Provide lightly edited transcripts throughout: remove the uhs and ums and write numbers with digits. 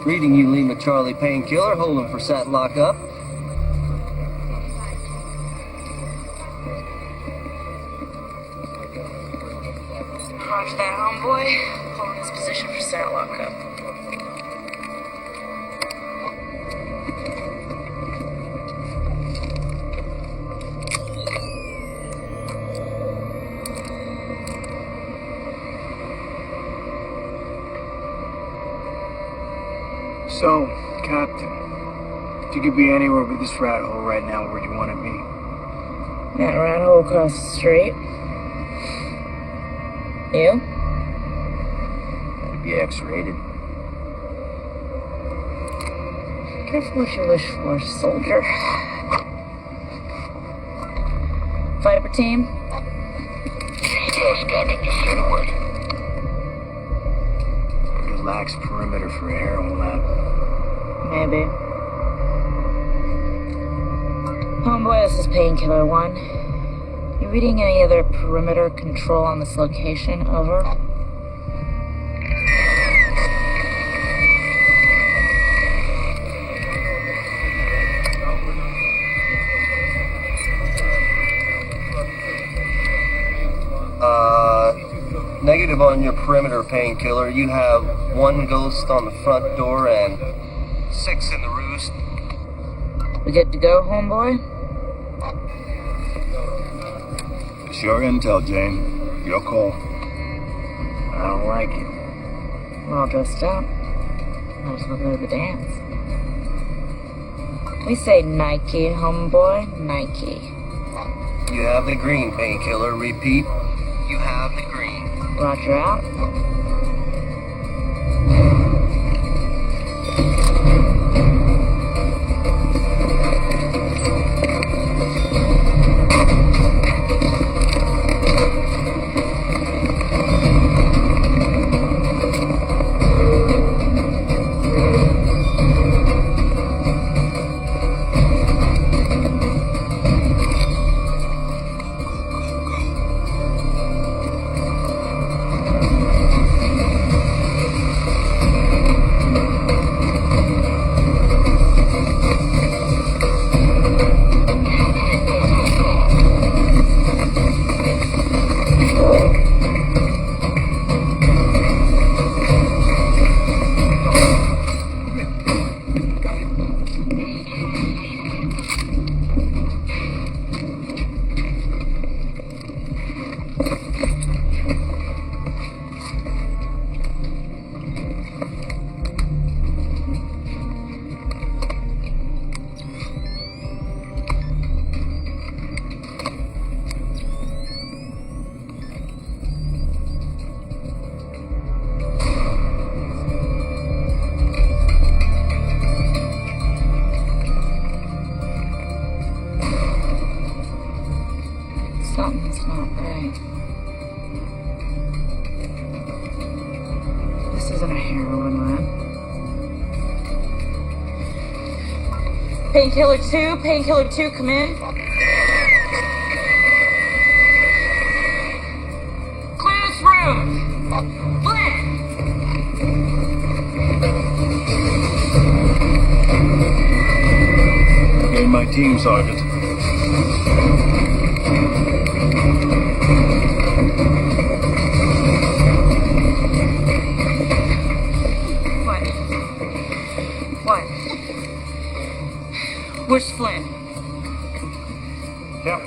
Reading you, Lima Charlie Painkiller, holding for sat lockup. Roger that, homeboy. Holding this position for sat lockup. So, Captain, if you could be anywhere but this rat hole right now, where'd you want to be? That rat hole across the street. You? That'd be X-rated. Careful what you wish for, soldier. Viper team? Yes, Captain, just say the word. Relaxed perimeter for a heroin lab. Maybe. Homeboy, this is Painkiller 1. You reading any other perimeter control on this location? Over. Negative on your perimeter, Painkiller. You have 1 ghost on the front door and 6 in the roost. We good to go, homeboy? It's your intel, Jane. Your call. I don't like it. We're all dressed up. Might as well go to the dance. We say Nike, homeboy. Nike. You have the green, Painkiller. Repeat, you have the green. Roger out. Something's not right. This isn't a heroin lab. Painkiller 2, come in. Clear this room. Flint! Name my team, Sergeant. What? Where's Flynn? Yeah.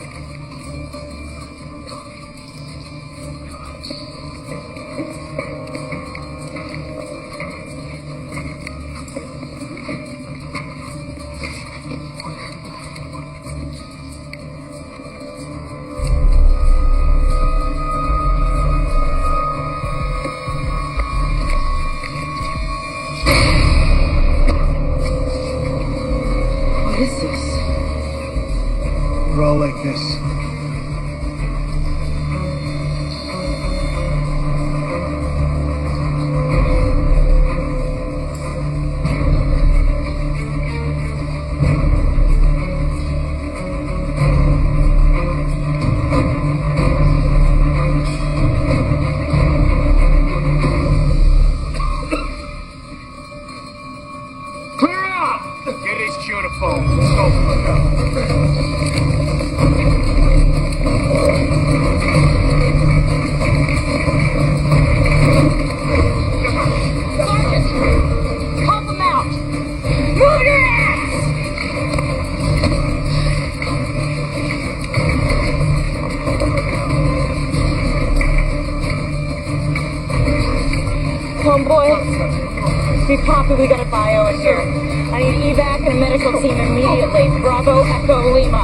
Homeboy, be poppy, we got a bio in here. I need evac and a medical team immediately. Bravo, Echo, Lima.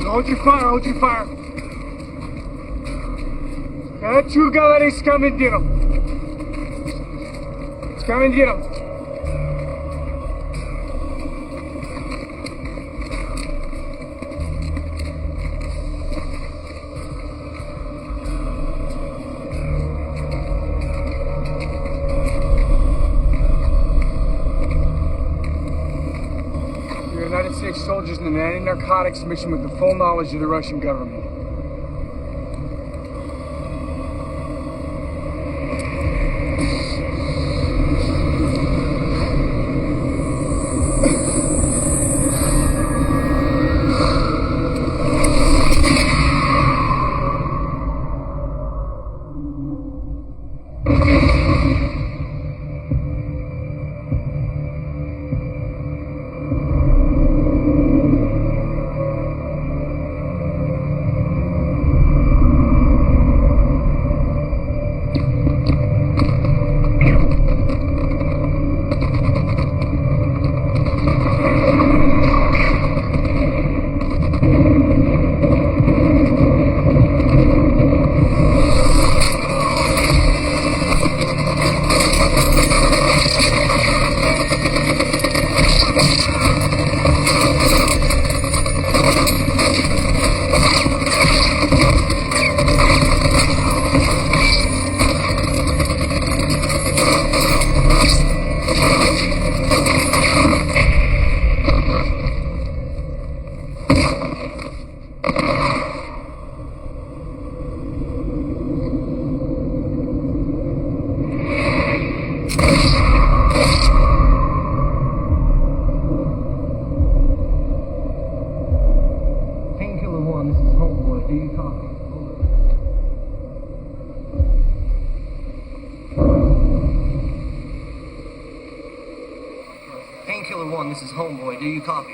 Hold your fire, hold your fire. Хочу говорить с командиром. С командиром. United States soldiers in an anti-narcotics mission with the full knowledge of the Russian government. Painkiller 1, this is Homeboy. Do you copy?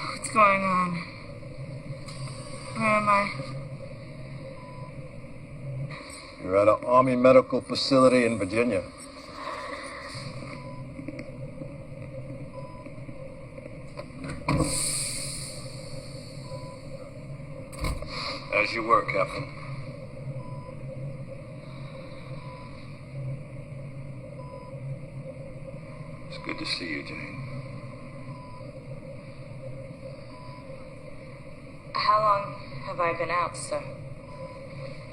What's going on? Where am I? You're at an Army medical facility in Virginia. As you were, Captain. It's good to see you, Jane. How long have I been out, sir?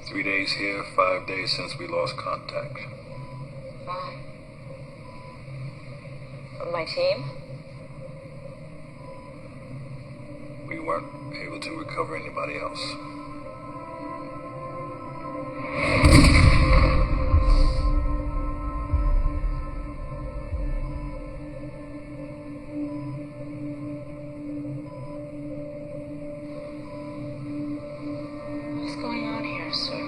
3 days here, 5 days since we lost contact. 5. My team? We weren't able to recover anybody else. What's going on here, sir?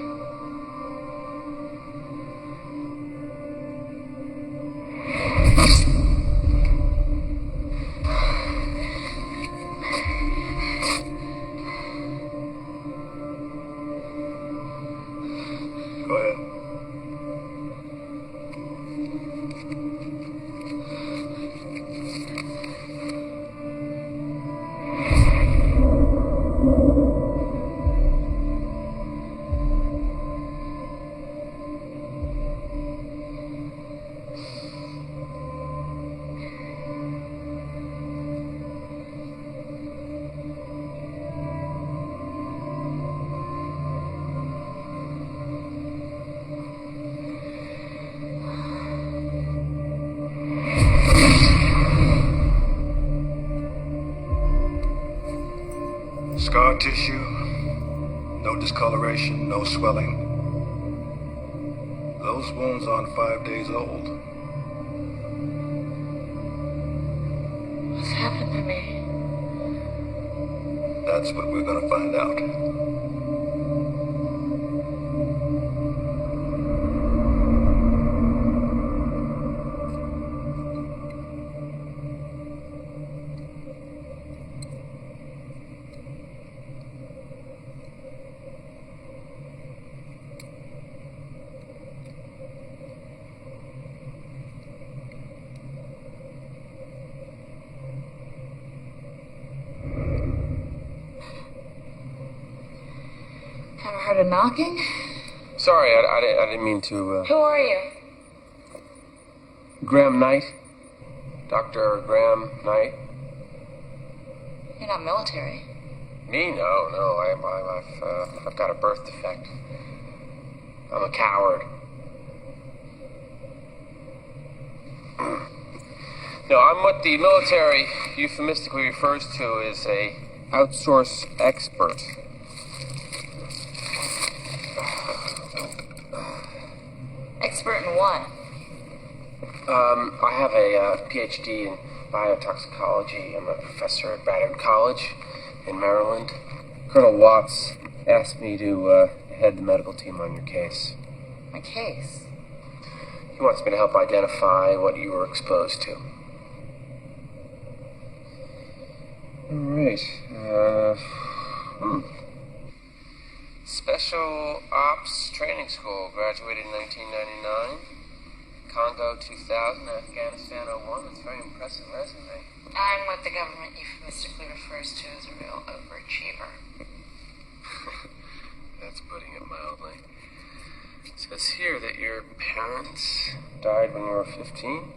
Scar tissue, no discoloration, no swelling. Those wounds aren't 5 days old. What's happened to me? That's what we're gonna find out. Ever heard of knocking? Sorry, I didn't mean to, Who are you? Graham Knight? Dr. Graham Knight? You're not military. Me? No. I've got a birth defect. I'm a coward. No, I'm what the military euphemistically refers to as a outsource expert. Expert in what? I have a PhD in biotoxicology. I'm a professor at Bradford College in Maryland. Colonel Watts asked me to head the medical team on your case. My case? He wants me to help identify what you were exposed to. All right. Special Ops Training School, graduated in 1999. Congo 2000, Afghanistan 01. That's a very impressive resume. I'm what the government euphemistically refers to as a real overachiever. That's putting it mildly. It says here that your parents died when you were 15.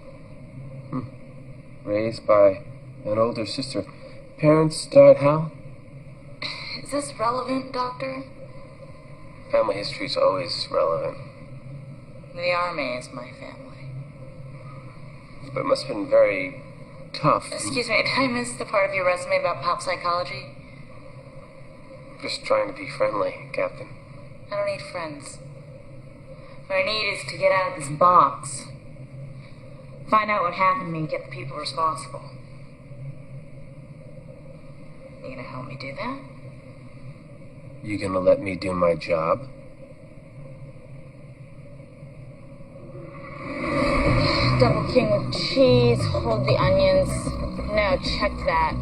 Raised by an older sister. Parents died how? Is this relevant, Doctor? Family history is always relevant. The Army is my family. But it must have been very tough. Excuse me, did I miss the part of your resume about pop psychology? Just trying to be friendly, Captain. I don't need friends. What I need is to get out of this box. Find out what happened to me and get the people responsible. You gonna help me do that? You gonna let me do my job? Double king with cheese, hold the onions. No, check that.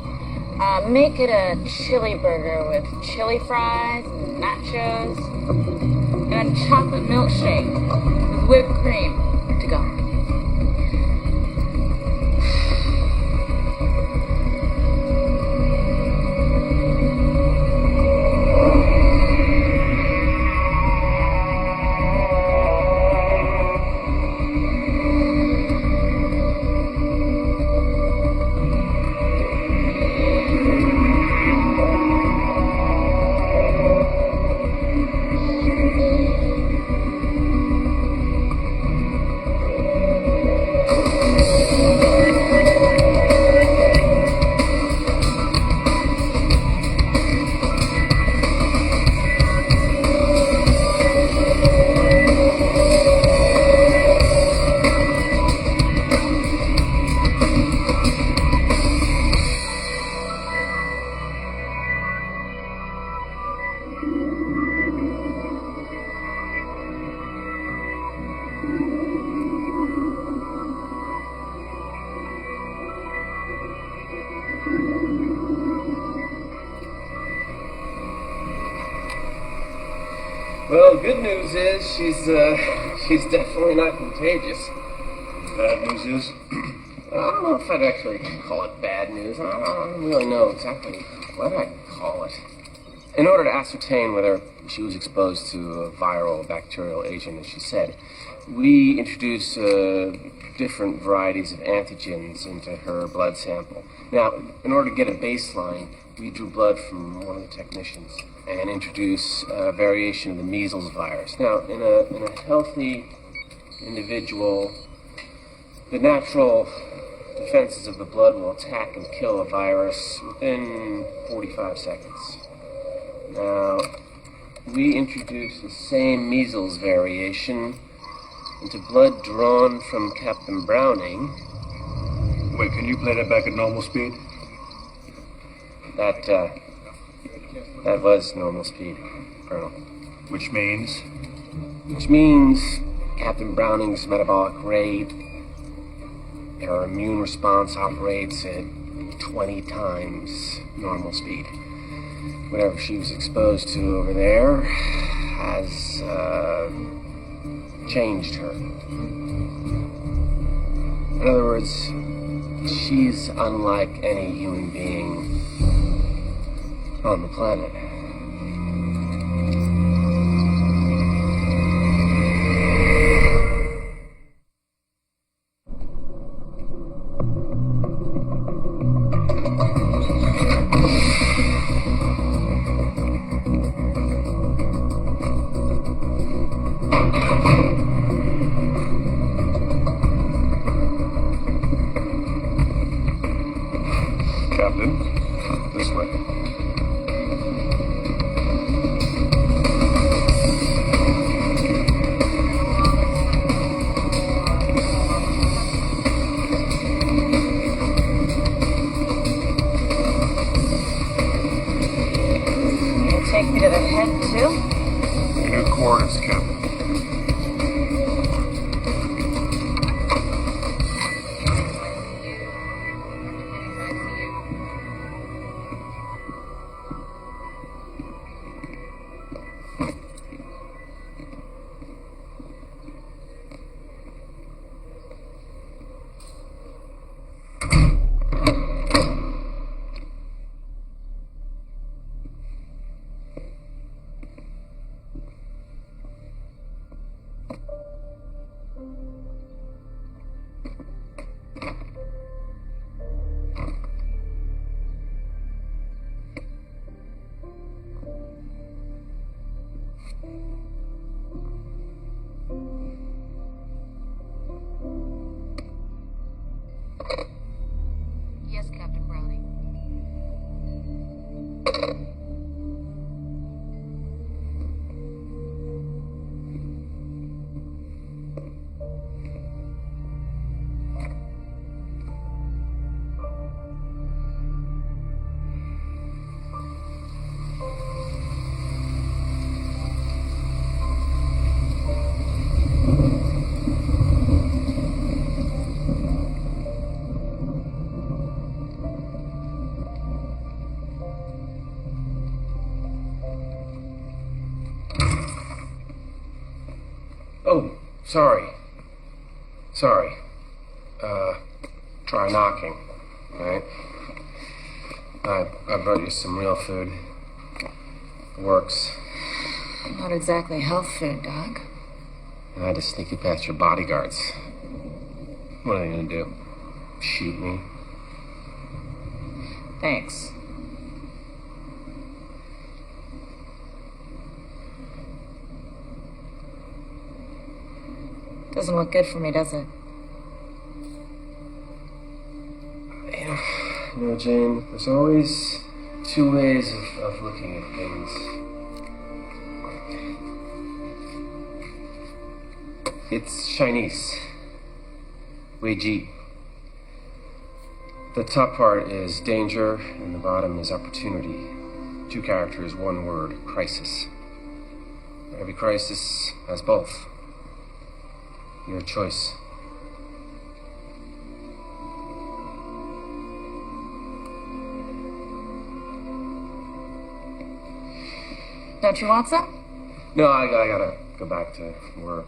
Make it a chili burger with chili fries, and nachos, and a chocolate milkshake with whipped cream. To go. Well, good news is she's definitely not contagious. Bad news is, I don't know if I'd actually call it bad news. I don't really know exactly what I'd call it. In order to ascertain whether she was exposed to a viral bacterial agent, as she said, we introduced different varieties of antigens into her blood sample. Now, in order to get a baseline, we drew blood from one of the technicians and introduced a variation of the measles virus. Now, in a healthy individual, the natural defenses of the blood will attack and kill a virus within 45 seconds. Now, we introduce the same measles variation into blood drawn from Captain Browning. Wait, can you play that back at normal speed? That was normal speed, Colonel. Which means? Which means Captain Browning's metabolic rate, her immune response operates at 20 times normal speed. Whatever she was exposed to over there has changed her. In other words, she's unlike any human being on the planet. Captain, this way. You take me to the head, too? New coordinates, Captain. Yes, Captain Browning. Oh, sorry. Sorry. Try knocking, right? I brought you some real food. It works. Not exactly health food, Doc. And I had to sneak you past your bodyguards. What are they gonna do? Shoot me? Thanks. Doesn't look good for me, does it? You know, Jane, there's always two ways of looking at things. It's Chinese. Wei Ji. The top part is danger, and the bottom is opportunity. Two characters, one word, crisis. Every crisis has both. Your choice. Don't you want some? No, I gotta go back to work.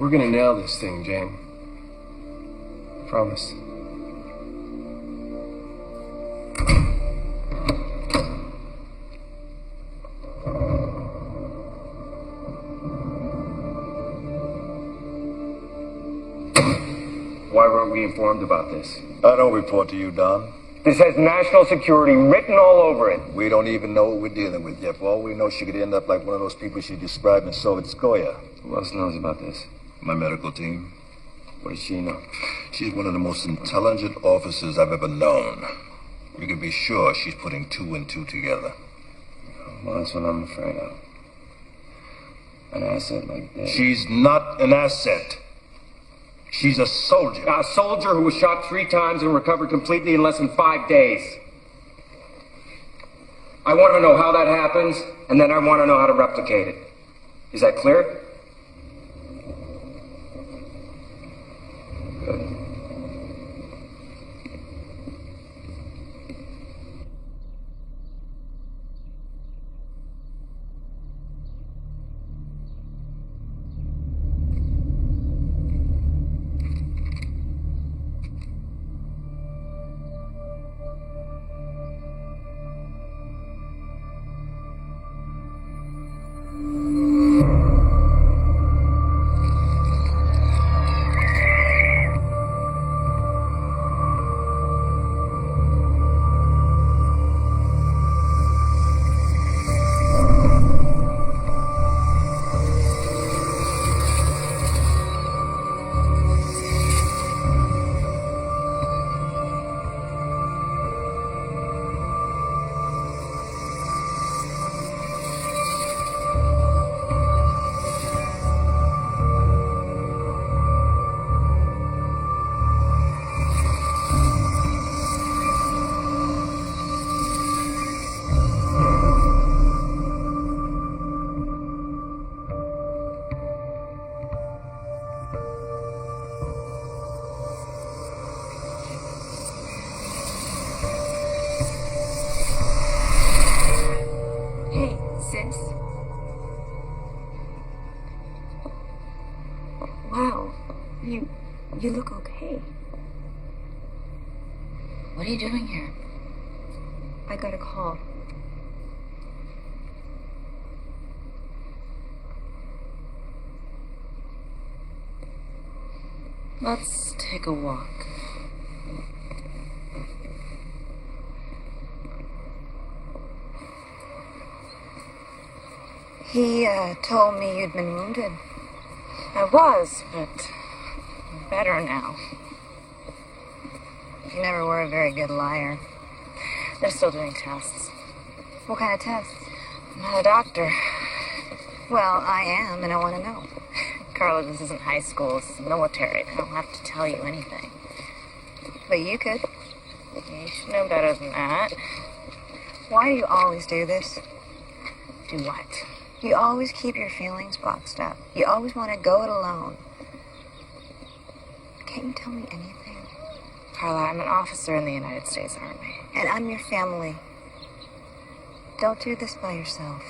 We're gonna nail this thing, Jane. I promise. Why weren't we informed about this? I don't report to you, Don. This has national security written all over it. We don't even know what we're dealing with yet. For all we know, she could end up like one of those people she described in Sovietskoye. Who else knows about this? My medical team. What does she know? She's one of the most intelligent officers I've ever known. We can be sure she's putting 2 and 2 together. Well, that's what I'm afraid of. An asset like that. She's not an asset. She's a soldier. A soldier who was shot 3 times and recovered completely in less than 5 days. I want to know how that happens, and then I want to know how to replicate it. Is that clear? Good. Wow, you look okay. What are you doing here? I got a call. Let's take a walk. He told me you'd been wounded. I was, but I'm better now. You never were a very good liar. They're still doing tests. What kind of tests? I'm not a doctor. Well, I am, and I want to know. Carla, this isn't high school. This is military. I don't have to tell you anything. But you could. Yeah, you should know better than that. Why do you always do this? Do what? You always keep your feelings boxed up. You always want to go it alone. Can't you tell me anything? Carla, I'm an officer in the United States Army. And I'm your family. Don't do this by yourself.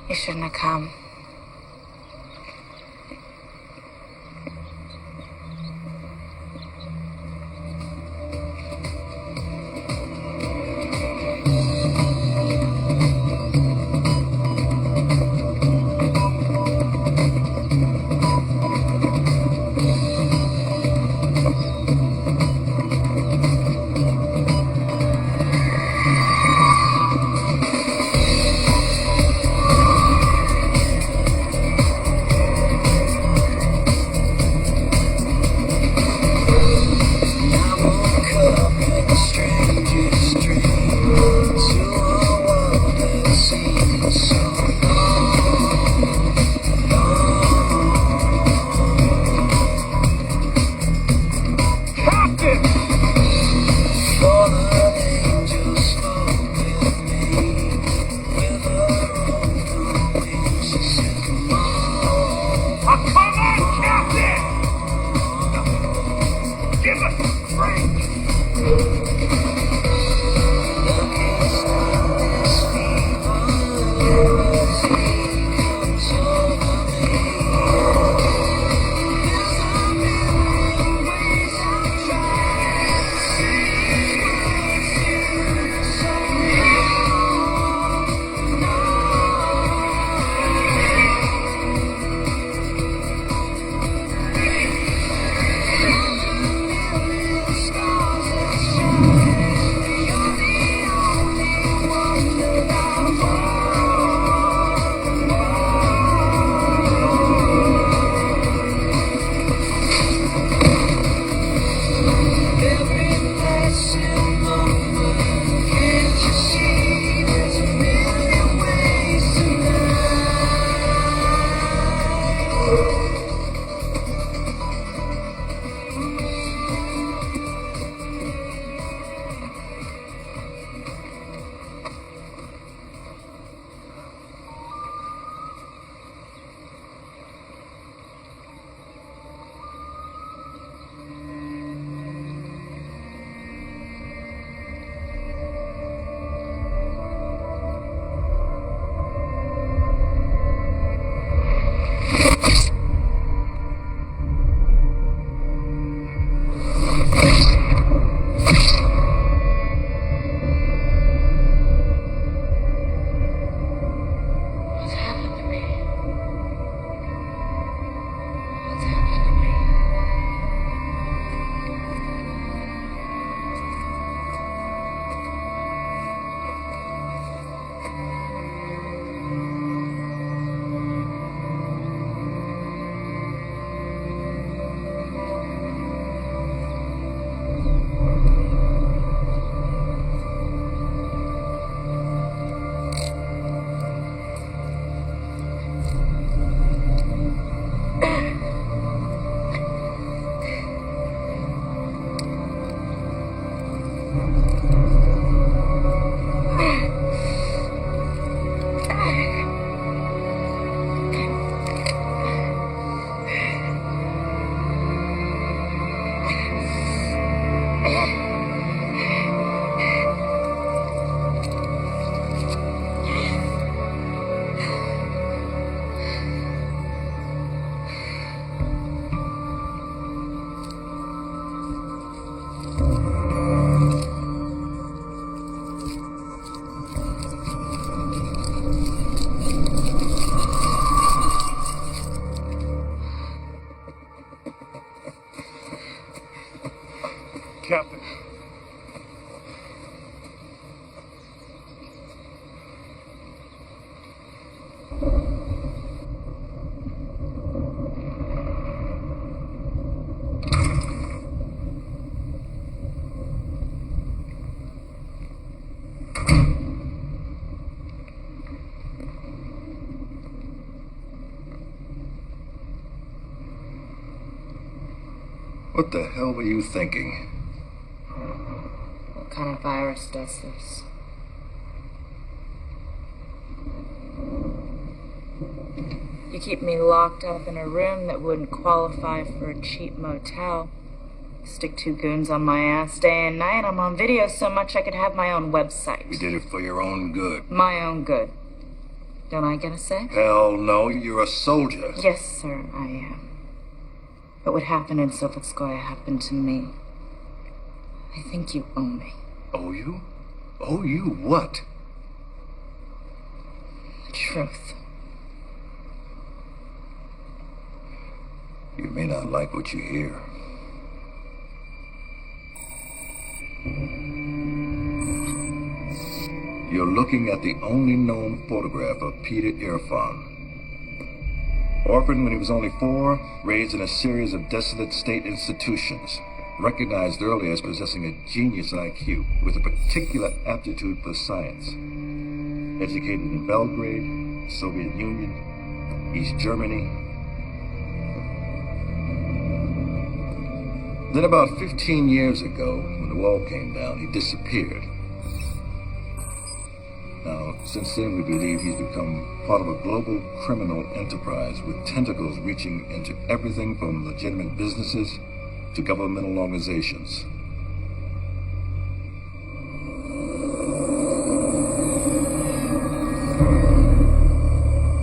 You shouldn't have come. Captain. What the hell were you thinking? What kind of virus does this? You keep me locked up in a room that wouldn't qualify for a cheap motel. Stick two goons on my ass day and night. I'm on video so much I could have my own website. We did it for your own good. My own good. Don't I get a say? Hell no, you're a soldier. Yes, sir, I am. But what happened in Sovetskoye happened to me. I think you owe me. Owe you? Owe you what? The truth. You may not like what you hear. You're looking at the only known photograph of Peter Irfan. Orphaned when he was only 4, raised in a series of desolate state institutions, recognized early as possessing a genius IQ with a particular aptitude for science. Educated in Belgrade, Soviet Union, East Germany. Then about 15 years ago, when the wall came down, he disappeared. Now, since then, we believe he's become part of a global criminal enterprise with tentacles reaching into everything from legitimate businesses to governmental organizations.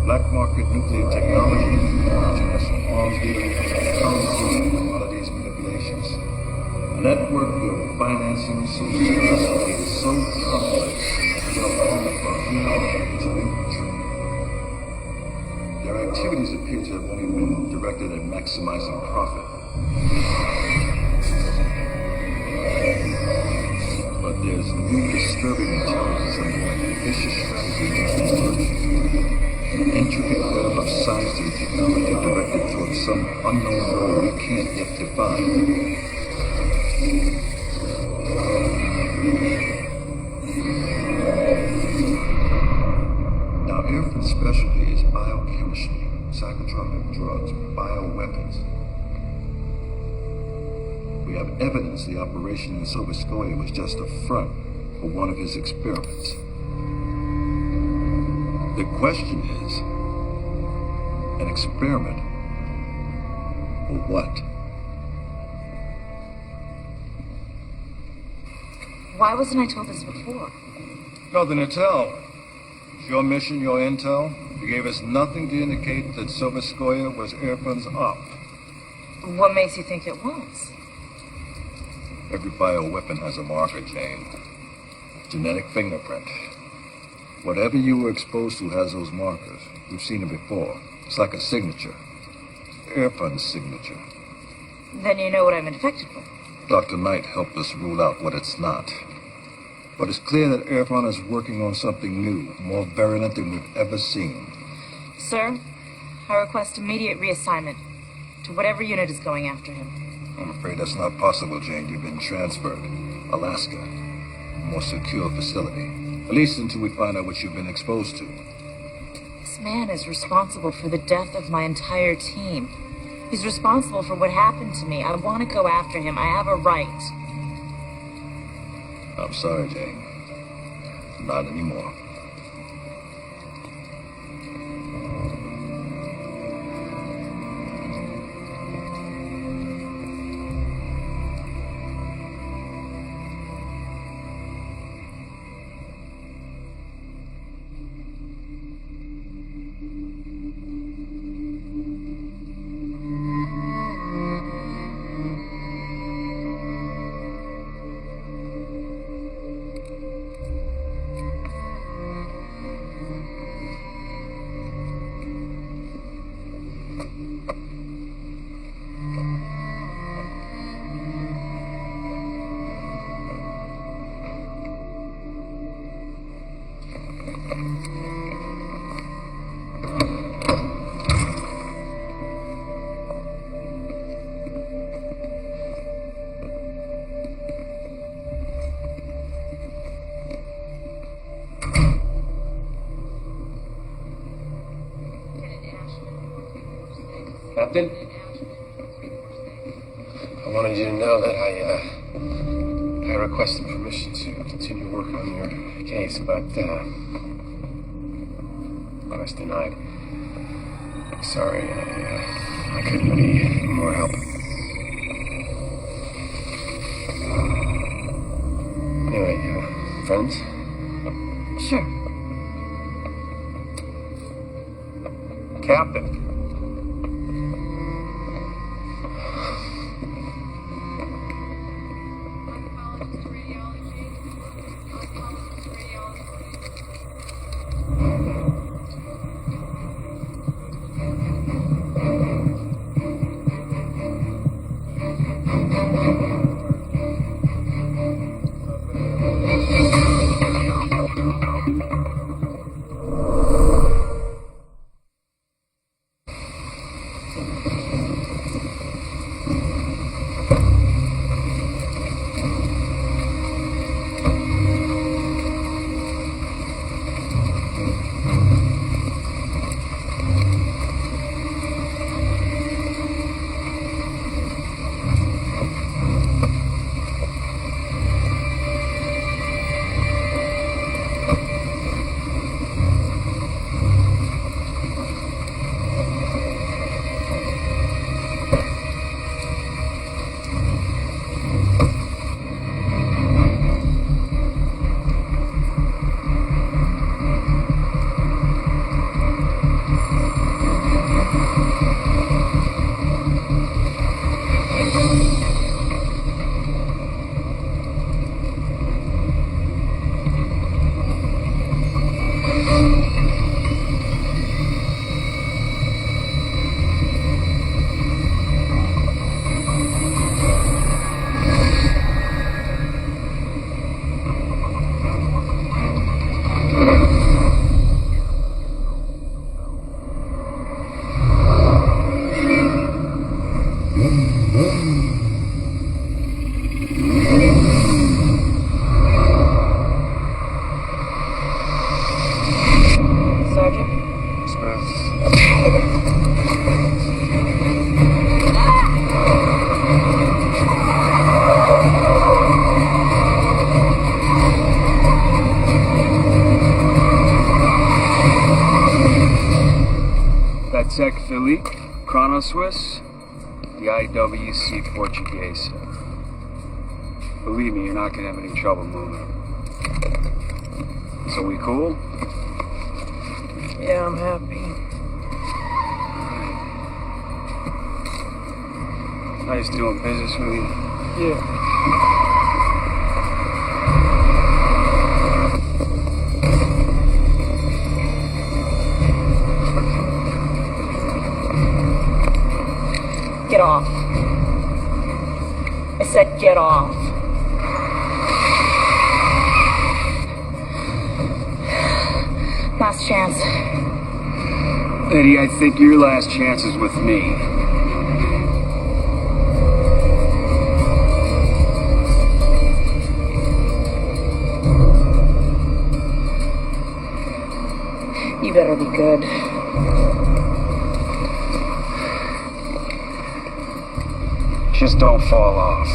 Black market nuclear technology, international arms dealing, currency, commodities manipulations. A network of financing so sophisticated, so complex, their activities appear to have only been directed at maximizing profit. But there's new disturbing intelligence underlying the vicious strategy an intricate web of science and technology directed towards some unknown goal we can't yet define. Now, Irfan's specialty is biochemistry, psychotropic drugs, bioweapons. We have evidence the operation in Sovetskoye was just a front for one of his experiments. The question is, an experiment for what? Why wasn't I told this before? Nothing to tell. It's your mission, your intel. You gave us nothing to indicate that Sovetskoye was Irfan's op. What makes you think it was? Every bioweapon has a marker, Jane. Genetic fingerprint. Whatever you were exposed to has those markers. We've seen it before. It's like a signature. Irfan's signature. Then you know what I'm infected with. Dr. Knight helped us rule out what it's not. But it's clear that Irfan is working on something new, more virulent than we've ever seen. Sir, I request immediate reassignment to whatever unit is going after him. I'm afraid that's not possible, Jane. You've been transferred. Alaska. A more secure facility. At least until we find out what you've been exposed to. This man is responsible for the death of my entire team. He's responsible for what happened to me. I want to go after him. I have a right. I'm sorry, Jay. Not anymore. Captain? I wanted you to know that I requested permission to continue work on your case, but request denied. Sorry, I couldn't be any more help. Anyway, friends? Sure. Captain. Sec Philippe, Chrono Swiss, the IWC Portuguese. Believe me, you're not gonna have any trouble moving. So we cool? Yeah, I'm happy. Nice doing business with you. Yeah. Get off. I said get off. Last chance. Eddie, I think your last chance is with me. You better be good. Just don't fall off.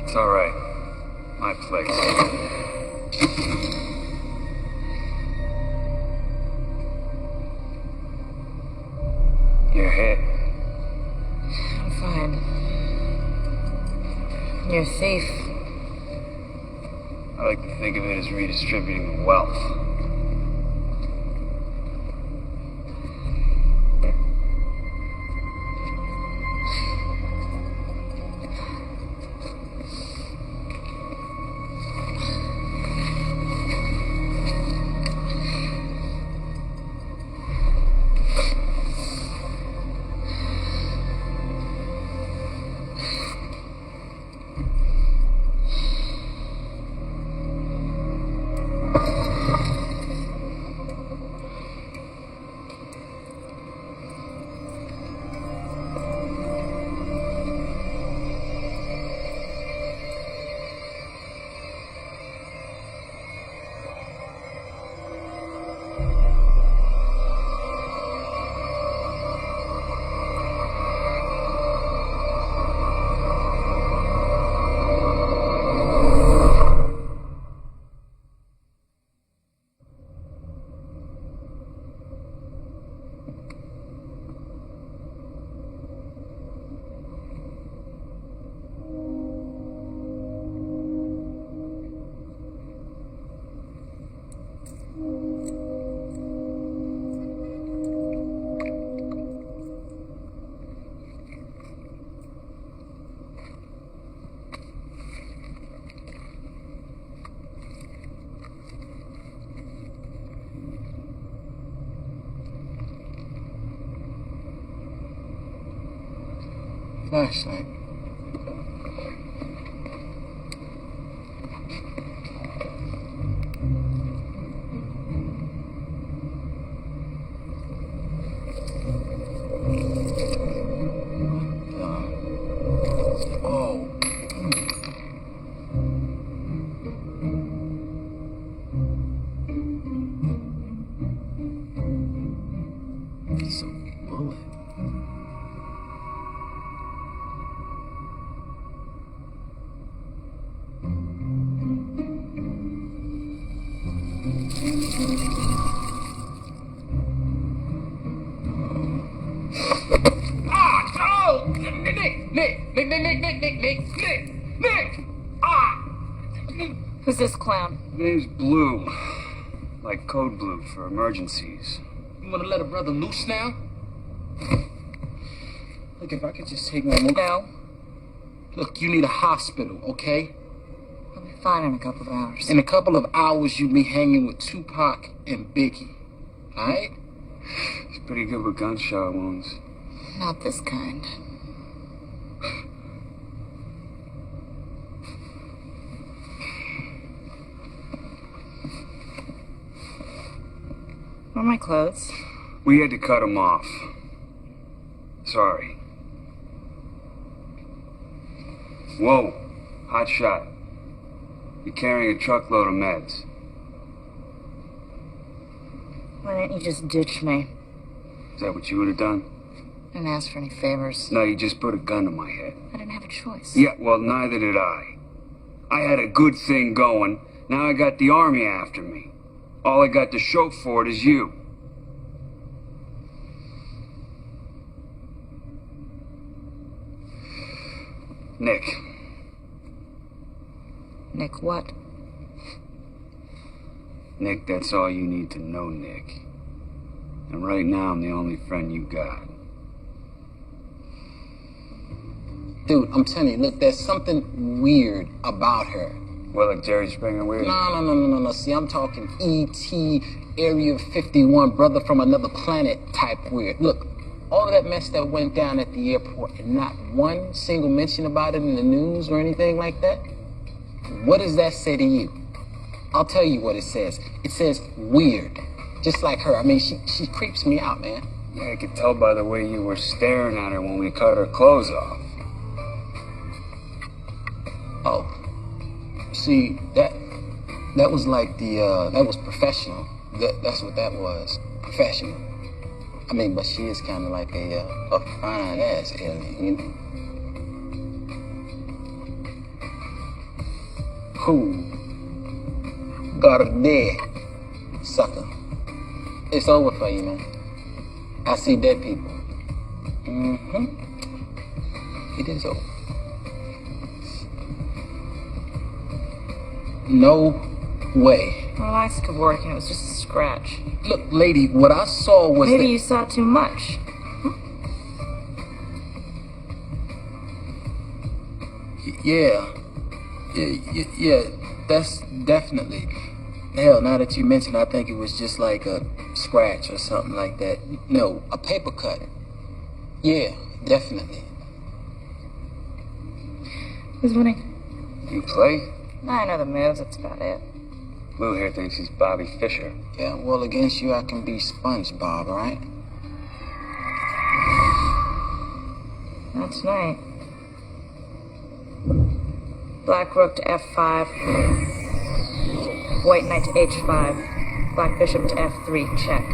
It's all right. My place. You're hit. I'm fine. You're a thief. I like to think of it as redistributing wealth. Flashlight. Oh. It's a bullet. Nick! Ah! Who's this clown? His name's Blue. Like code blue for emergencies. You wanna let a brother loose now? Look, if I could just take one more. No. Look, you need a hospital, okay? I'll be fine in a couple of hours. In a couple of hours, you'll be hanging with Tupac and Biggie. Alright? He's pretty good with gunshot wounds. Not this kind. Where are my clothes? We had to cut him off. Sorry. Whoa. Hot shot. You're carrying a truckload of meds. Why didn't you just ditch me? Is that what you would have done? I didn't ask for any favors. No, you just put a gun to my head. I didn't have a choice. Yeah, well, neither did I. I had a good thing going. Now I got the army after me. All I got to show for it is you. Nick. Nick what? Nick, that's all you need to know, Nick. And right now, I'm the only friend you got. Dude, I'm telling you, look, there's something weird about her. Well, like Jerry Springer weird? No. See, I'm talking E.T., Area 51, brother from another planet type weird. Look, all of that mess that went down at the airport and not one single mention about it in the news or anything like that. What does that say to you? I'll tell you what it says. It says weird. Just like her. I mean, she creeps me out, man. Yeah, I could tell by the way you were staring at her when we cut her clothes off. Oh. See, That was like that was professional. That's what that was. Professional. I mean, but she is kind of like a fine ass alien, you know? Who? Got her dead, sucker. It's over for you, man. I see dead people. Mm-hmm. It is over. No way. Relax, Kevorkian. It was just a scratch. Look, lady, what I saw was Maybe that... you saw too much. Yeah. Yeah, that's definitely... Hell, now that you mention, I think it was just like a scratch or something like that. No, a paper cut. Yeah, definitely. Who's winning? You play? I know the moves, that's about it. Lou here thinks he's Bobby Fischer. Yeah, well, against you, I can be SpongeBob, right? Not tonight. Black rook to f5. White knight to h5. Black bishop to f3, check.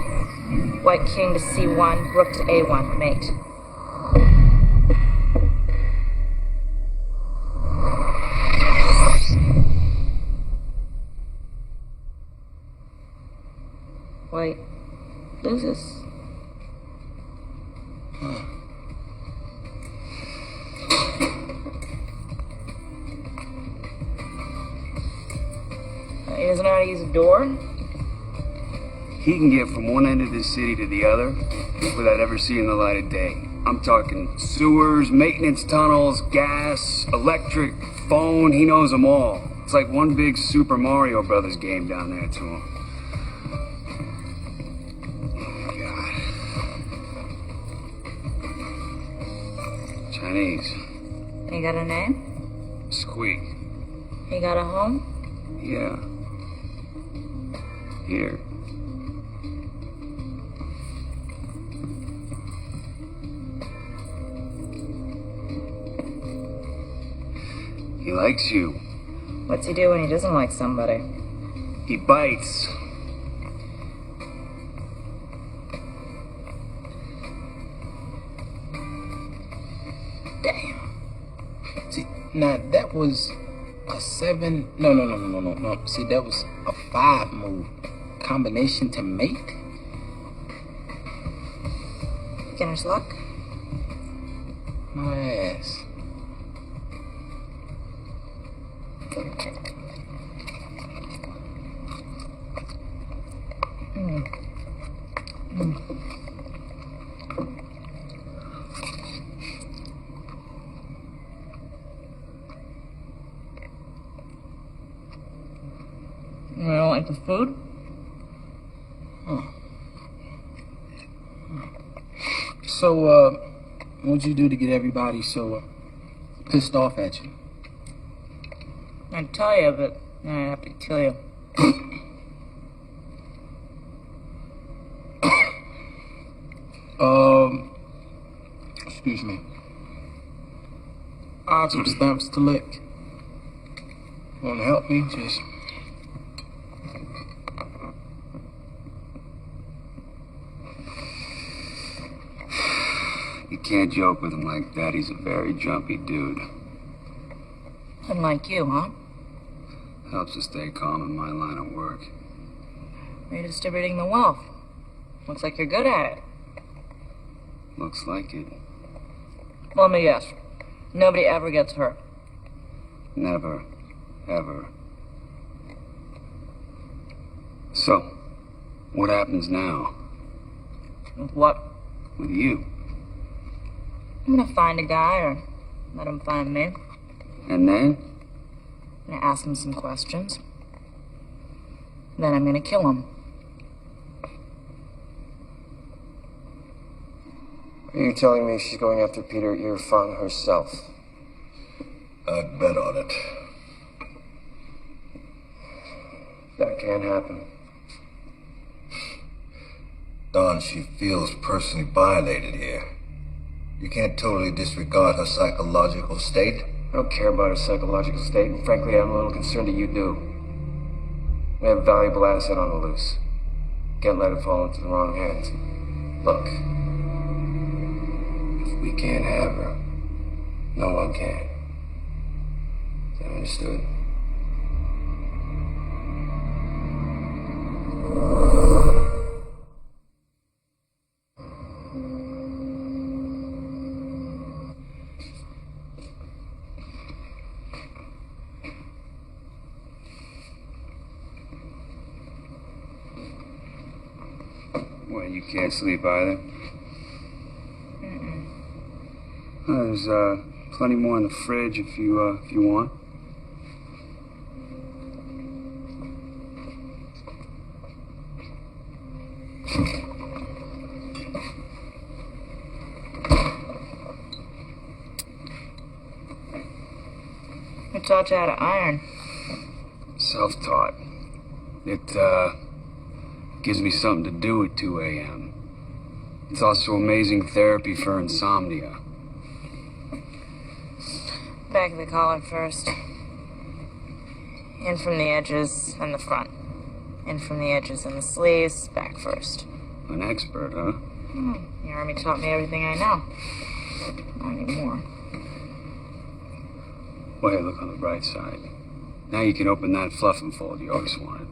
White king to c1, rook to a1, mate. White loses. He doesn't know how to use a door? He can get from one end of the city to the other without ever seeing the light of day. I'm talking sewers, maintenance tunnels, gas, electric, phone. He knows them all. It's like one big Super Mario Brothers game down there to him. God. Chinese. He got a name? Squeak. He got a home? Yeah. Here. He likes you. What's he do when he doesn't like somebody? He bites. Damn. See, now that was a 7... No. See, that was a 5 move. Combination to mate? Beginner's luck? My ass. You don't like the food? So, what'd you do to get everybody so pissed off at you? I'd tell you, but I have to kill you. Excuse me. I have some stamps to lick. Want to help me? Just... You can't joke with him like that. He's a very jumpy dude. Unlike you, huh? Helps us stay calm in my line of work. Redistributing the wealth. Looks like you're good at it. Looks like it. Let me guess. Nobody ever gets hurt. Never. Ever. So, what happens now? With what? With you? I'm gonna find a guy or let him find me. And then? I'm gonna ask him some questions. Then I'm gonna kill him. Are you telling me she's going after Peter Irfan herself? I'd bet on it. That can't happen. Don, she feels personally violated here. You can't totally disregard her psychological state. I don't care about her psychological state, and frankly, I'm a little concerned that you do. We have a valuable asset on the loose. Can't let it fall into the wrong hands. Look, if we can't have her, no one can. Is that understood? Well, you can't sleep either? There's plenty more in the fridge if you want. Who taught you how to iron? Self-taught. It gives me something to do at 2 a.m. It's also amazing therapy for insomnia. Back of the collar first. In from the edges and the front. In from the edges and the sleeves, back first. An expert, huh? The army taught me everything I know. Not anymore. Well, hey, look on the bright side. Now you can open that fluff and fold you always wanted.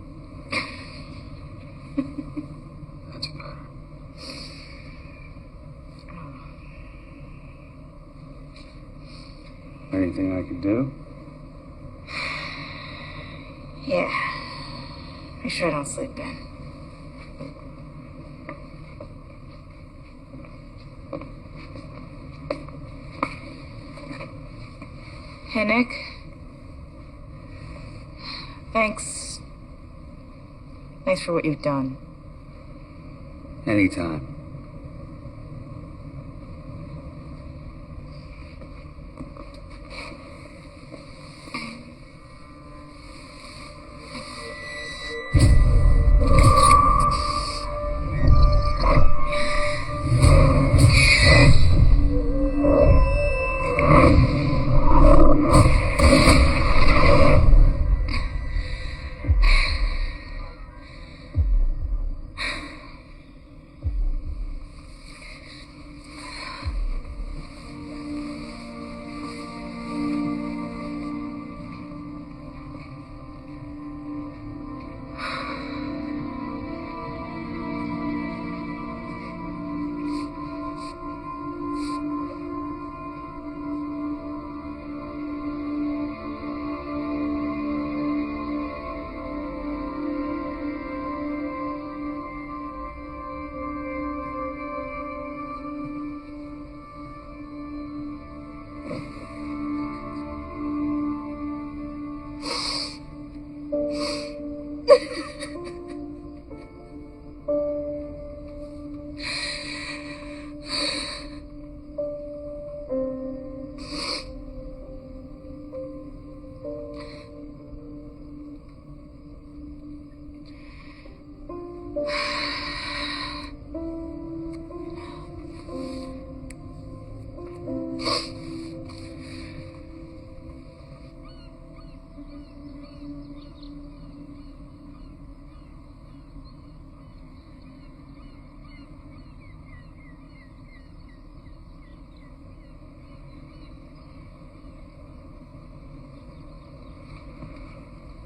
That's better. Anything I could do? Yeah. Make sure I don't sleep in. Hey, Nick. Thanks. Thanks for what you've done. Anytime.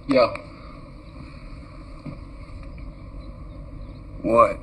Yo. What?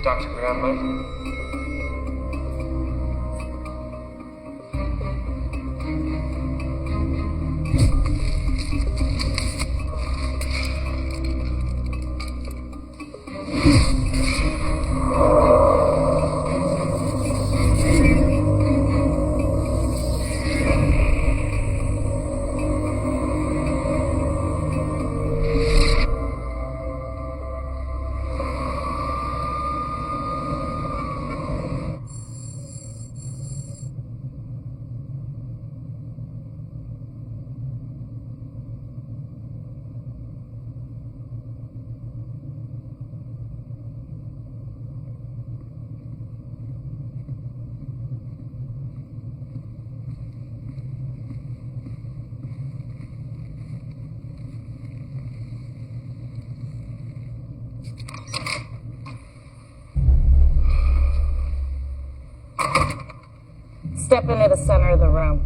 Dr. Graham, Step into the center of the room.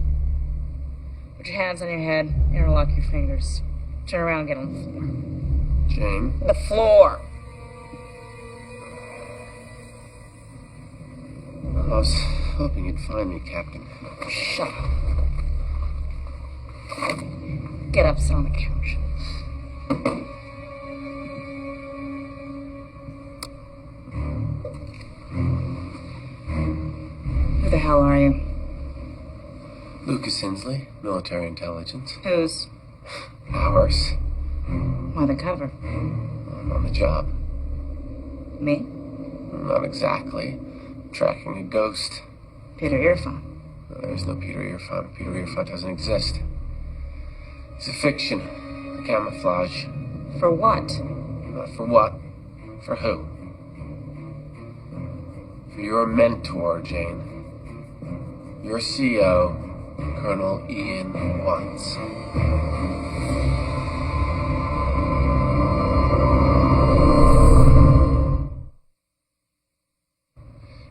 Put your hands on your head, interlock your fingers. Turn around, get on the floor. Jane. The floor! I was hoping you'd find me, Captain. Shut up. Get up, sit on the couch. Who the hell are you? Lucas Hensley, military intelligence. Whose? Ours. Why the cover? I'm on the job. Me? Not exactly. Tracking a ghost. Peter Irfan. No, there's no Peter Irfan. Peter Irfan doesn't exist. It's a fiction. A camouflage. For what? Not for what. For who? For your mentor, Jane. Your CO, Colonel Ian Watts.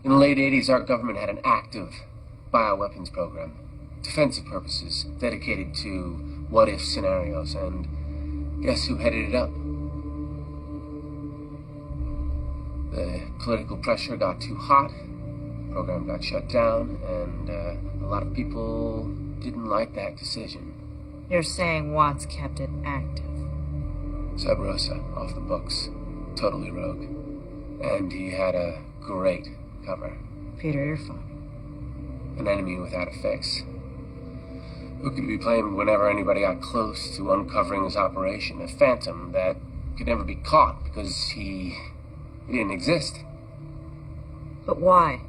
In the late 80s, our government had an active bioweapons program. Defensive purposes, dedicated to what-if scenarios, and guess who headed it up? The political pressure got too hot, the program got shut down, and a lot of people didn't like that decision. You're saying Watts kept it active. Sub Rosa, off the books, totally rogue. And he had a great cover. Peter Irfan. An enemy without a fix. Who could be blamed whenever anybody got close to uncovering his operation? A phantom that could never be caught because he didn't exist. But why?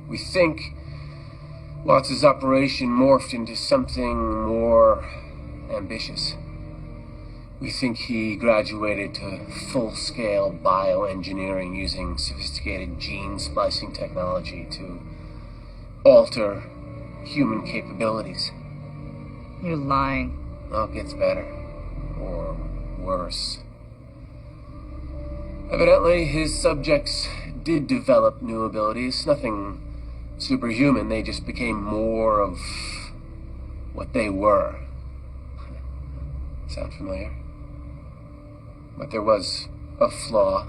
We think Watts' operation morphed into something more ambitious. We think he graduated to full-scale bioengineering using sophisticated gene splicing technology to alter human capabilities. You're lying. Well, it gets better. Or worse. Evidently, his subjects did develop new abilities. Nothing superhuman. They just became more of what they were. Sound familiar? But there was a flaw.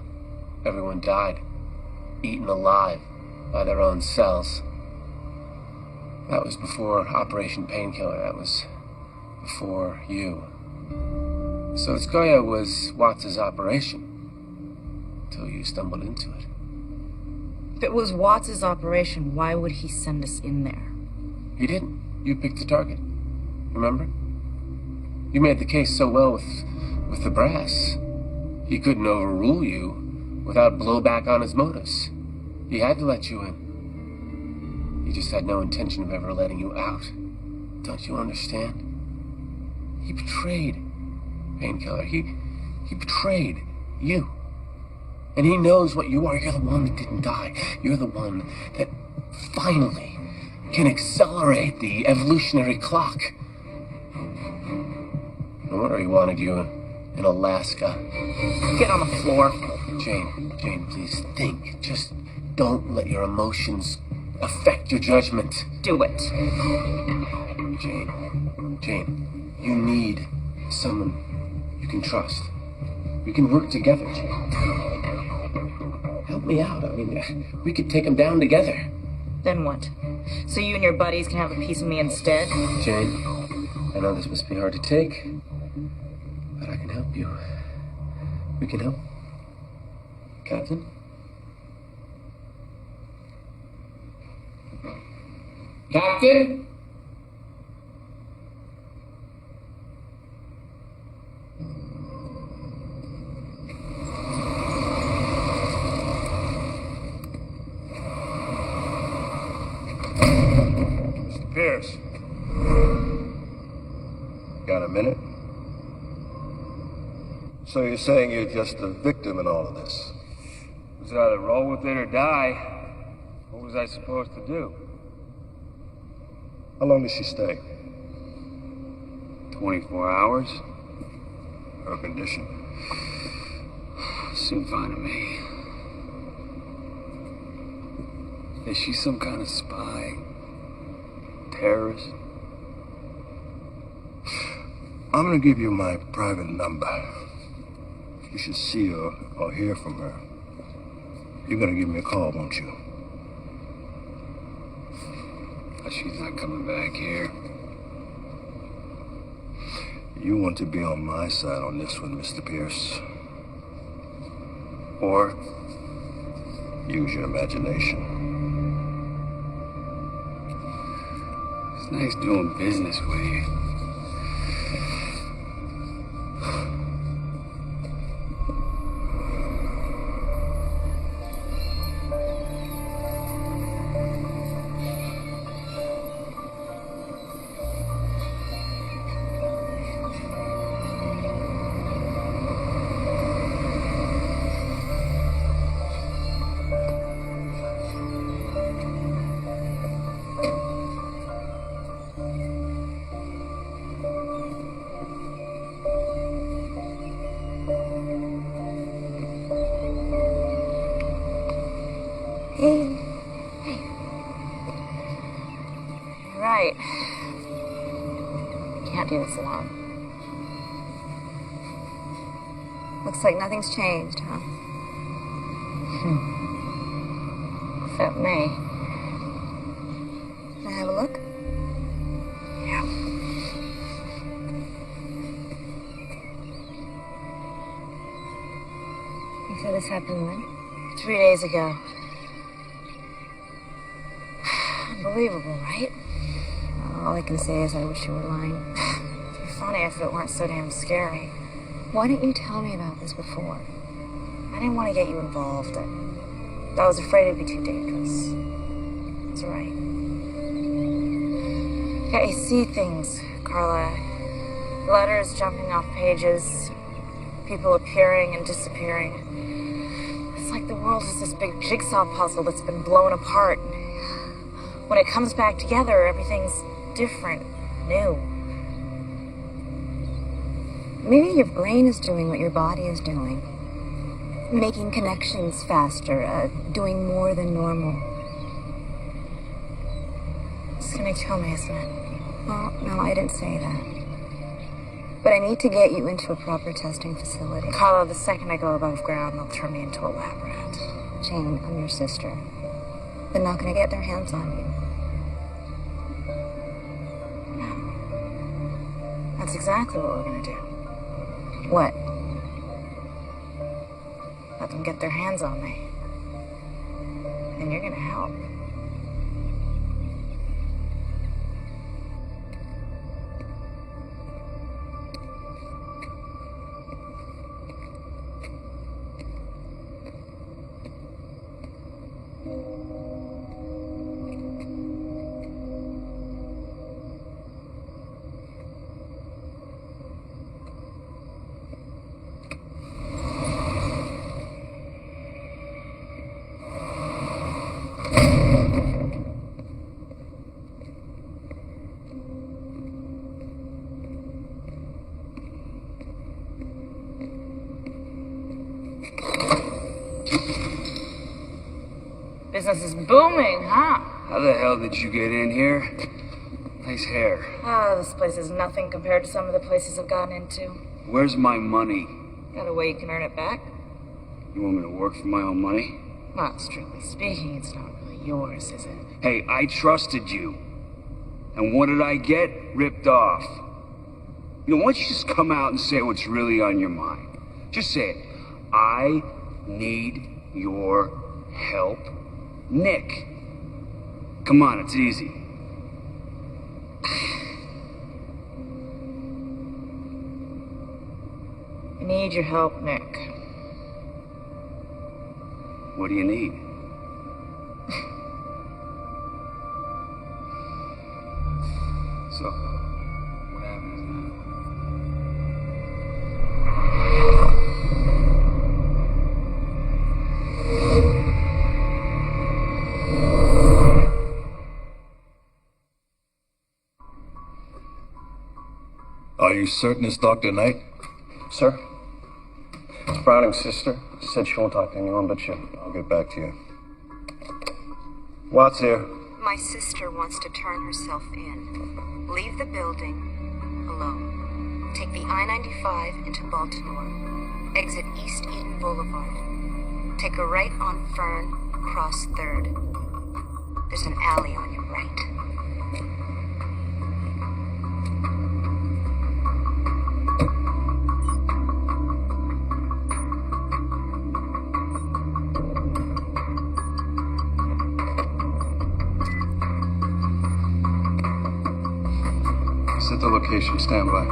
Everyone died. Eaten alive by their own cells. That was before Operation Painkiller. That was before you. So Skoya was Watts' operation. Until you stumbled into it. If it was Watts' operation, why would he send us in there? He didn't. You picked the target. Remember? You made the case so well with the brass. He couldn't overrule you without blowback on his motives. He had to let you in. He just had no intention of ever letting you out. Don't you understand? He betrayed Painkiller. He betrayed you. And he knows what you are. You're the one that didn't die. You're the one that finally can accelerate the evolutionary clock. No wonder he wanted you in Alaska. Get on the floor. Jane, please think. Just don't let your emotions affect your judgment. Do it. Jane, you need someone you can trust. We can work together, Jane. Help me out. I mean, we could take him down together. Then what? So you and your buddies can have a piece of me instead? Jane, I know this must be hard to take, but I can help you. We can help. Captain? Captain? Mr. Pierce. Got a minute? So you're saying you're just a victim in all of this? It was either roll with it or die. What was I supposed to do? How long did she stay? 24 hours? Her condition? Seemed fine to me. Is she some kind of spy? Terrorist? I'm gonna give you my private number. If you should see her or hear from her, you're gonna give me a call, won't you? She's not coming back here. You want to be on my side on this one, Mr. Pierce. Or Use your imagination. it's nice doing business with you. Hey. You're right. Can't do this alone. Looks like nothing's changed, huh? Except me. Can I have a look? Yeah. You said this happened when? 3 days ago. Unbelievable, right? All I can say is I wish you were lying. It'd be funny if it weren't so damn scary. Why didn't you tell me about this before? I didn't want to get you involved. I was afraid it'd be too dangerous. That's right. Yeah, I see things, Carla. Letters jumping off pages, people appearing and disappearing. It's like the world is this big jigsaw puzzle that's been blown apart. When it comes back together, everything's different, new. Maybe your brain is doing what your body is doing. Making connections faster, doing more than normal. It's gonna kill me, isn't it? Well, no, I didn't say that. But I need to get you into a proper testing facility. Carla, the second I go above ground, they'll turn me into a lab rat. Jane, I'm your sister. They're not going to get their hands on you. That's exactly what we're gonna do. What? Let them get their hands on me. And you're gonna help. Business is booming, huh? How the hell did you get in here? Nice hair. Oh, this place is nothing compared to some of the places I've gotten into. Where's my money? Got a way you can earn it back? You want me to work for my own money? Well, strictly speaking, it's not really yours, is it? Hey, I trusted you. And what did I get? Ripped off. You know, why don't you just come out and say what's really on your mind? Just say it. I need your help, Nick. Come on, it's easy. I need your help, Nick. What do you need? So, what happens now? Are you certain it's Dr. Knight? Sir? Browning's sister said she won't talk to anyone but you. I'll get back to you. Watts here. My sister wants to turn herself in. Leave the building alone. Take the I-95 into Baltimore. Exit East Eden Boulevard. Take a right on Fern, cross 3rd. There's an alley on your right. Set the location, stand by.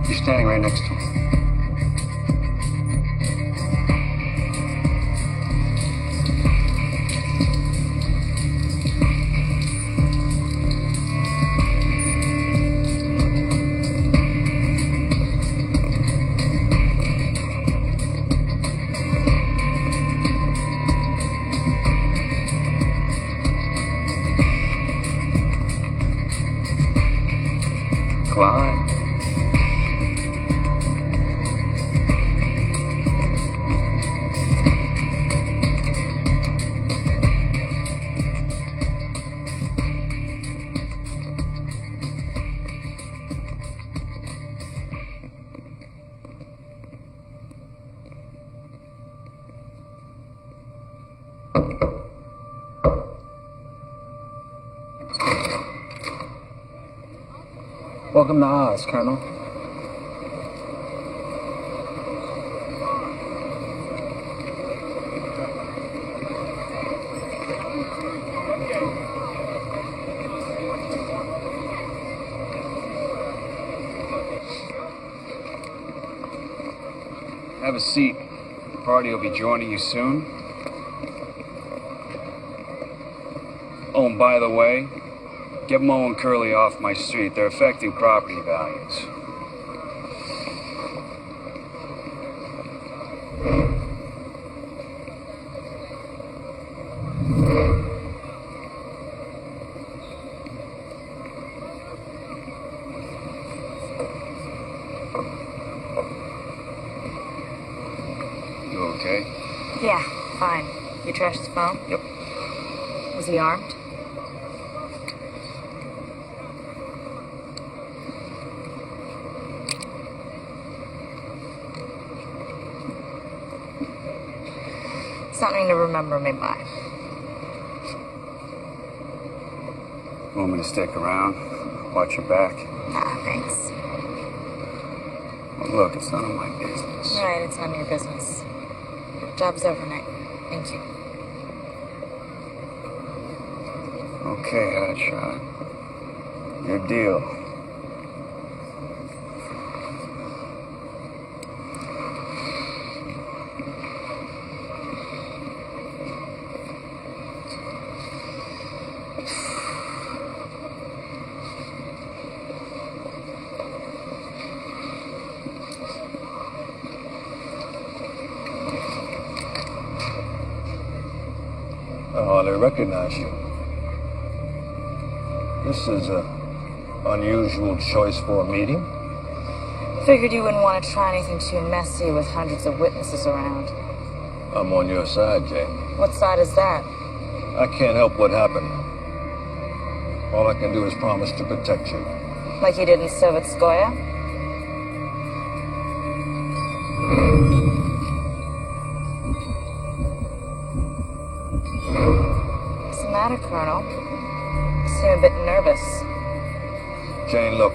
You're standing right next to him. Clyde. Welcome to Oz, Colonel. Have a seat. party will be joining you soon. Oh, and by the way, get Mo and Curly off my street. They're affecting property values. You okay? Yeah, fine. You trashed his phone? Yep. Was he armed? Something to remember me by. You want me to stick around? Watch your back? Ah, thanks. Well, look, it's none of my business. Right, it's none of your business. Job's over, Nick. Thank you. Okay, hotshot. Your deal. I hardly recognize you. This is an unusual choice for a meeting. Figured you wouldn't want to try anything too messy with hundreds of witnesses around. I'm on your side, Jane. What side is that? I can't help what happened. All I can do is promise to protect you. Like you did in Sovetskoye? What's the matter, Colonel? You seem a bit nervous. Jane, look.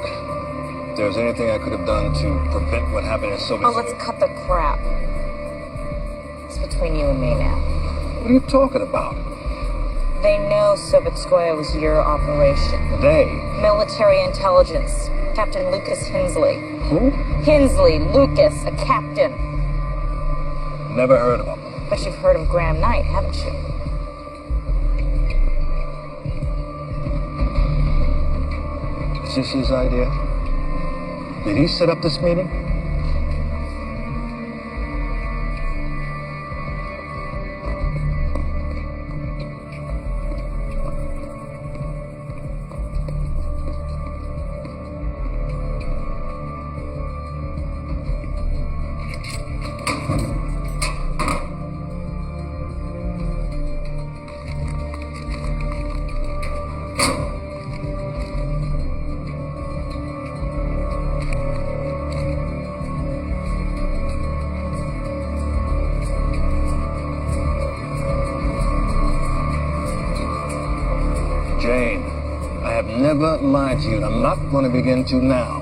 If there's anything I could have done to prevent what happened in Soviet... Oh, let's cut the crap. It's between you and me now. What are you talking about? They know Sovetskoye was your operation. They? Military intelligence. Captain Lucas Hensley. Who? Hensley, Lucas, a captain. Never heard of him. But you've heard of Graham Knight, haven't you? Is this his idea? Did he set up this meeting? Jane, I have never lied to you, and I'm not going to begin to now.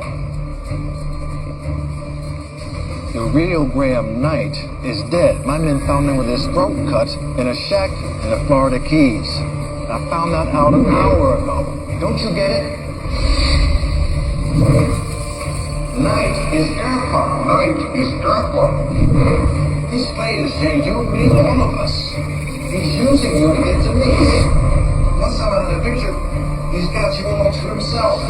The real Graham Knight is dead. My men found him with his throat cut in a shack in the Florida Keys. I found that out an hour ago. Don't you get it? Knight is Earhart. Knight is Earhart. He's played his game. You, me, all of us. He's using you to get to me. Once I'm out of the picture, he's got you all to himself.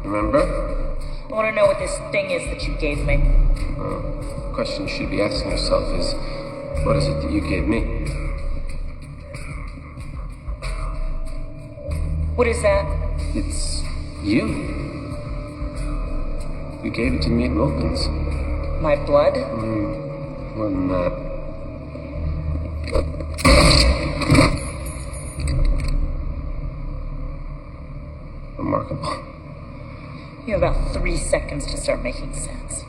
Remember? I want to know what this thing is that you gave me. The question you should be asking yourself is, what is it that you gave me? What is that? It's you. You gave it to me at Wilkins. My blood? More than that. Remarkable. You have about 3 seconds to start making sense.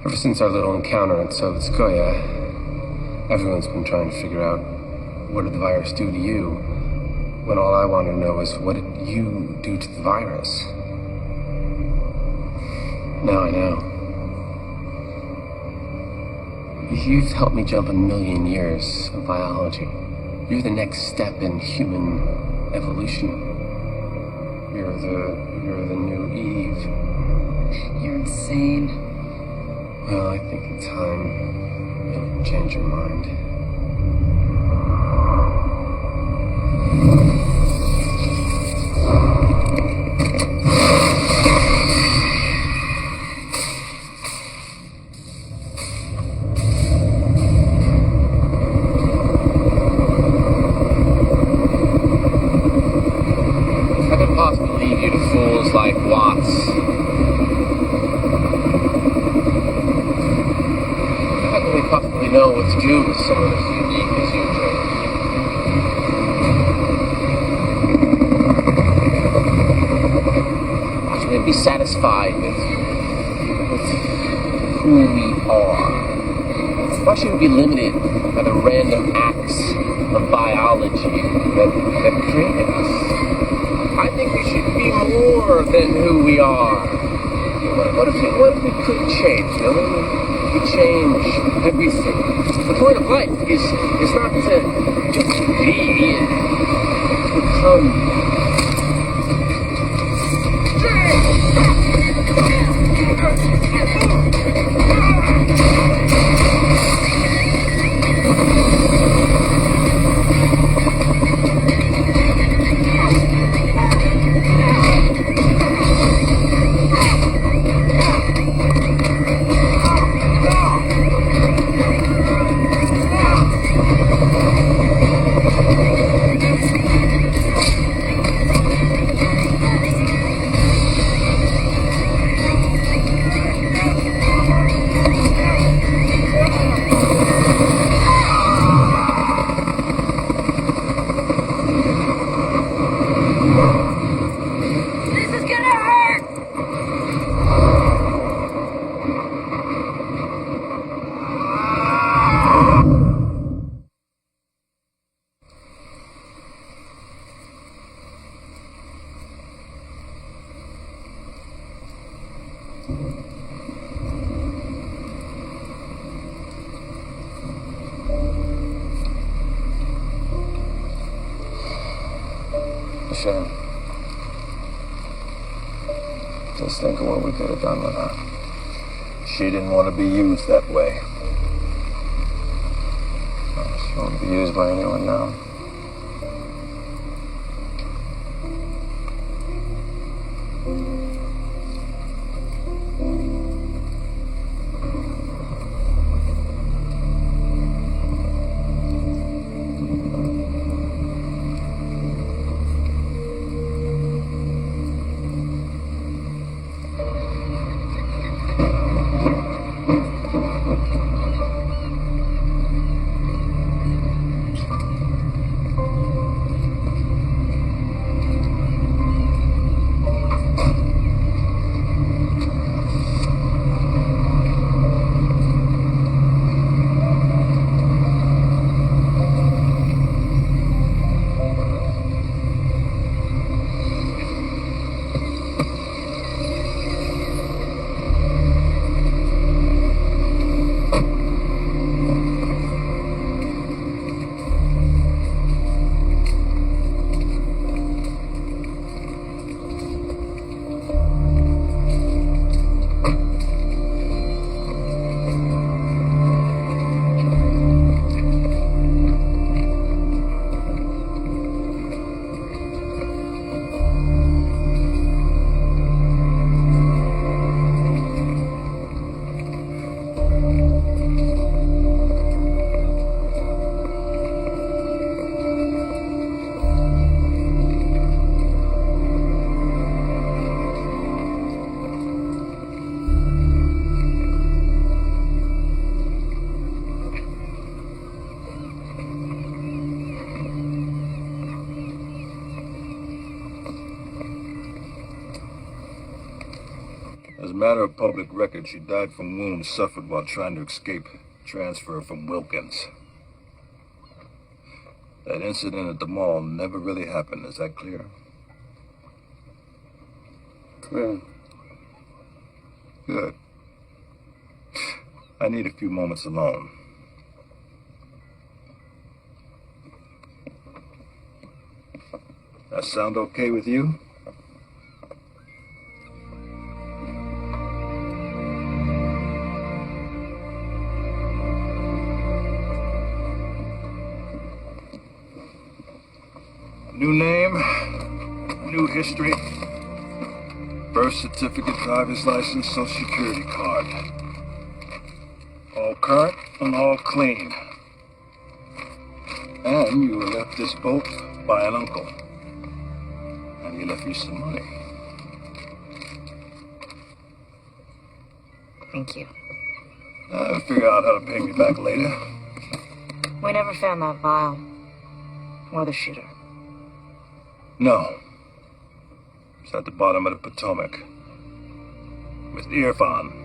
Ever since our little encounter in Sovetskoye, everyone's been trying to figure out, what did the virus do to you? When all I want to know is, what did you do to the virus? Now I know. You've helped me jump 1,000,000 years of biology. You're the next step in human evolution. You're the new Eve. You're insane. Well, I think in time, you'll change your mind. How could possibly leave you to fools like Watts? How can we possibly know what to do with someone as unique as you, Jake? How can we be satisfied with who we are? Why should we be limited by the random acts of biology that created us? I think we should be more than who we are. What if we could change? You know, what if we change everything? The point of life is not to just be and become. Shame. Just think of what we could have done with her. She didn't want to be used that way. She won't be used by anyone now. As a matter of public record, she died from wounds suffered while trying to escape transfer from Wilkins. That incident at the mall never really happened. Is that clear? Clear. Good. I need a few moments alone. That sound okay with you? New name, new history, birth certificate, driver's license, social security card. All current and all clean. And you were left this boat by an uncle. And he left you some money. Thank you. I'll figure out how to pay me back later. We never found that vial. Or the shooter. No. It's at the bottom of the Potomac. With Irfan.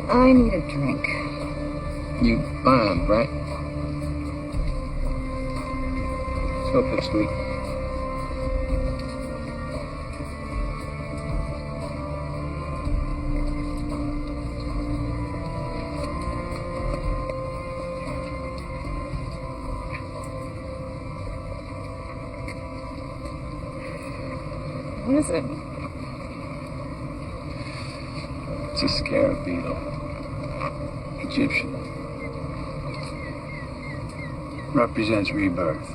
I need a drink. You fine, right? Let's go Fifth Street. What is it? It's a scarab beetle. Egyptian. Represents rebirth.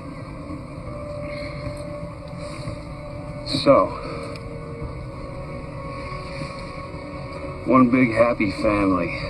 So, one big happy family.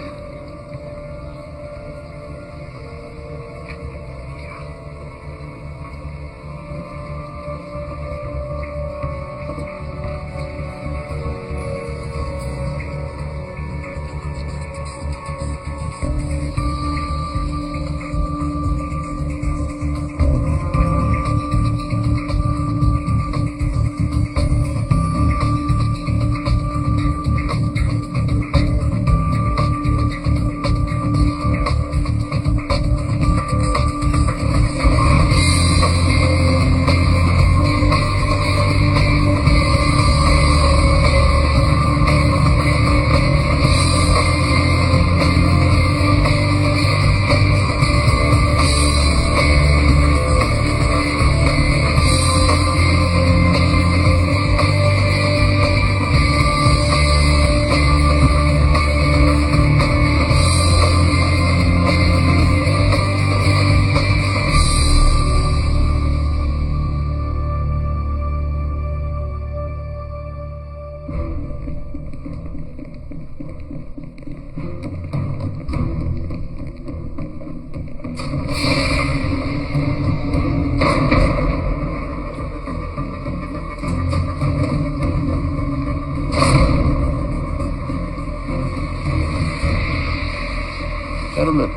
Gentlemen.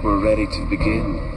We're ready to begin.